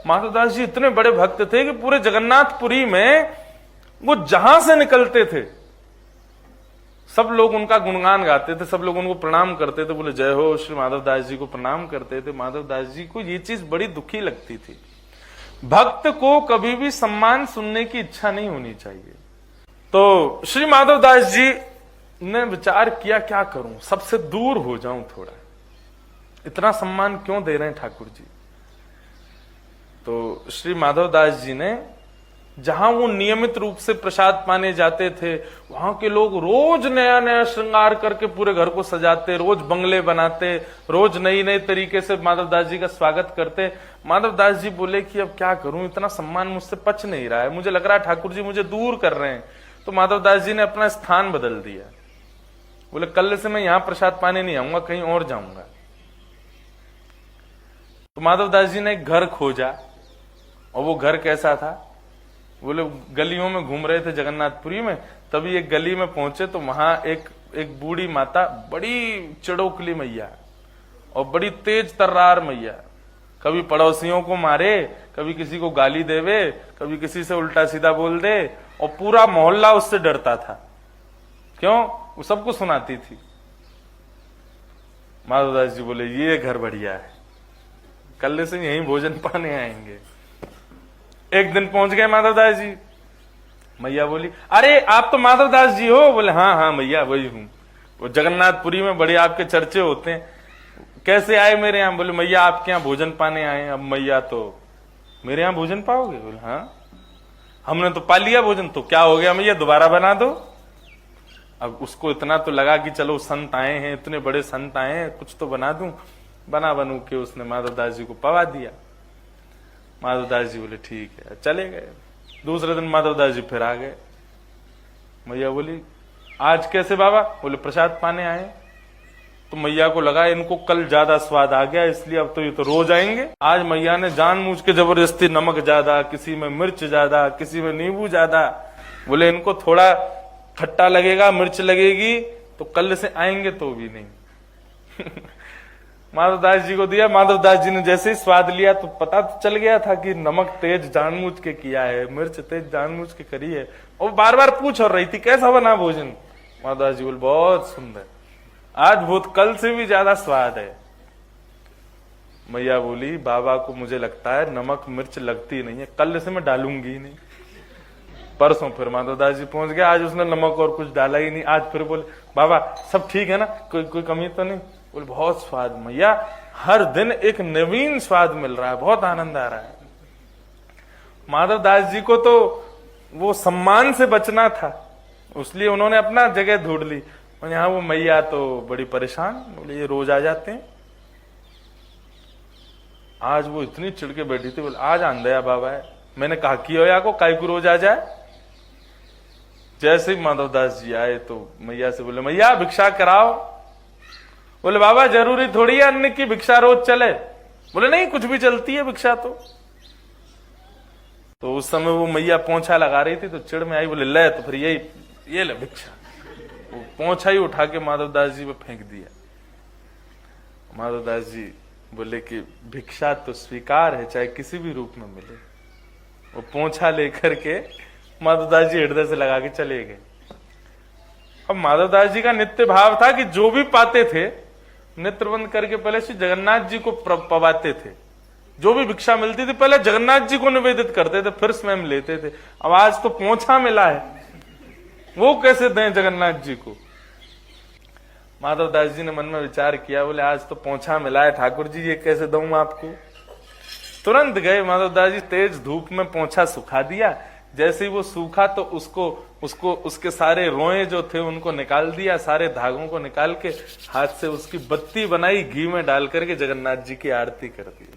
माधवदास जी इतने बड़े भक्त थे कि पूरे जगन्नाथपुरी में वो जहां से निकलते थे सब लोग उनका गुणगान गाते थे, सब लोग उनको प्रणाम करते थे, बोले जय हो, श्री माधवदास जी को प्रणाम करते थे। माधवदास जी को ये चीज बड़ी दुखी लगती थी। भक्त को कभी भी सम्मान सुनने की इच्छा नहीं होनी चाहिए। तो श्री माधवदास जी ने विचार किया, क्या करूं, सबसे दूर हो जाऊं थोड़ा, इतना सम्मान क्यों दे रहे हैं ठाकुर जी। तो श्री माधवदास जी ने जहां वो नियमित रूप से प्रसाद पाने जाते थे, वहां के लोग रोज नया नया श्रृंगार करके पूरे घर को सजाते, रोज बंगले बनाते, रोज नई नई तरीके से माधवदास जी का स्वागत करते। माधवदास जी बोले कि अब क्या करूं, इतना सम्मान मुझसे पच नहीं रहा है, मुझे लग रहा है ठाकुर जी मुझे दूर कर रहे हैं। तो माधवदास जी ने अपना स्थान बदल दिया। बोले कल से मैं यहां प्रसाद पाने नहीं आऊंगा, कहीं और जाऊंगा। तो माधवदास जी ने एक घर खोजा, और वो घर कैसा था, बोले गलियों में घूम रहे थे जगन्नाथपुरी में, तभी एक गली में पहुंचे तो वहां एक बूढ़ी माता, बड़ी चिड़ोकली मैया और बड़ी तेज तर्रार मैया, कभी पड़ोसियों को मारे, कभी किसी को गाली देवे, कभी किसी से उल्टा सीधा बोल दे, और पूरा मोहल्ला उससे डरता था। क्यों? वो सबको सुनाती थी। माधवदास जी बोले ये घर बढ़िया है, कल से यहीं भोजन पाने आएंगे। एक दिन पहुंच गए माधवदास जी। मैया बोली अरे आप तो माधवदास जी हो? बोले हाँ हाँ मैया वही हूं। वो जगन्नाथपुरी में बड़े आपके चर्चे होते हैं, कैसे आए मेरे यहाँ? बोले मैया आपके यहाँ भोजन पाने आए। अब मैया तो मेरे यहाँ भोजन पाओगे? बोले हाँ, हमने तो पा लिया भोजन, तो क्या हो गया मैया, दोबारा बना दो। अब उसको इतना तो लगा कि चलो संत आए हैं, इतने बड़े संत आए हैं, कुछ तो बना दूं। बनू के उसने माधवदास जी को पवा दिया। माधवदास जी बोले ठीक है, चले गए। दूसरे दिन माधवदास जी फिर आ गए। मैया बोली आज कैसे बाबा? बोले प्रसाद पाने आए। तो मैया को लगा इनको कल ज्यादा स्वाद आ गया, इसलिए अब तो ये तो रोज आएंगे। आज मैया ने जानबूझ के जबरदस्ती नमक ज्यादा, किसी में मिर्च ज्यादा, किसी में नींबू ज्यादा। बोले इनको थोड़ा खट्टा लगेगा, मिर्च लगेगी, तो कल से आएंगे तो भी नहीं। माधवदास जी को दिया। माधवदास जी ने जैसे ही स्वाद लिया तो पता तो चल गया था कि नमक तेज जानबूझ के किया है, मिर्च तेज जानबूझ के करी है। और बार बार पूछ और रही थी कैसा बना भोजन। माधवदास जी बोले बहुत सुंदर, आज बहुत कल से भी ज्यादा स्वाद है। मैया बोली बाबा को मुझे लगता है नमक मिर्च लगती नहीं है, कल से मैं डालूंगी ही नहीं। परसों फिर माधवदास जी पहुंच गए, आज उसने नमक और कुछ डाला ही नहीं। आज फिर बोले बाबा सब ठीक है ना, कोई कमी तो नहीं? बोले बहुत स्वाद मैया, हर दिन एक नवीन स्वाद मिल रहा है, बहुत आनंद आ रहा है। माधवदास जी को तो वो सम्मान से बचना था, इसलिए उन्होंने अपना जगह ढूंढ ली। और यहाँ वो मैया तो बड़ी परेशान, बोले ये रोज आ जाते हैं। आज वो इतनी चिढ़ के बैठी थी, बोले आज आंधया बाबा है, मैंने कहा कि या को काय को रोज आ जाए। जैसे ही माधवदास जी आए तो मैया से बोले मैया भिक्षा कराओ। बोले बाबा जरूरी थोड़ी है अन्न की भिक्षा रोज चले। बोले नहीं कुछ भी चलती है भिक्षा तो उस समय वो मैया पोंछा लगा रही थी तो चिड़ में आई, बोले ले तो फिर ये ले भिक्षा। वो पोंछा ही उठा के माधवदास जी पे फेंक दिया। माधवदास जी बोले कि भिक्षा तो स्वीकार है, चाहे किसी भी रूप में मिले। वो पोंछा लेकर के माधवदास जी हृदय से लगा के चले गए। अब माधवदास जी का नित्य भाव था कि जो भी पाते थे नेत्र बंद करके पहले श्री जगन्नाथ जी को पवाते थे। जो भी भिक्षा मिलती थी पहले जगन्नाथ जी को निवेदित करते थे, फिर स्वयं लेते थे। अब आज तो पोंछा मिला है, वो कैसे दें जगन्नाथ जी को? माधवदास जी ने मन में विचार किया, बोले आज तो पोंछा मिला है ठाकुर जी, ये कैसे दूं आपको? तुरंत गए माधवदास जी, तेज धूप में पोंछा सुखा दिया। जैसे ही वो सूखा तो उसको उसके सारे रोए जो थे उनको निकाल दिया, सारे धागों को निकाल के हाथ से उसकी बत्ती बनाई, घी में डाल करके जगन्नाथ जी की आरती कर दी।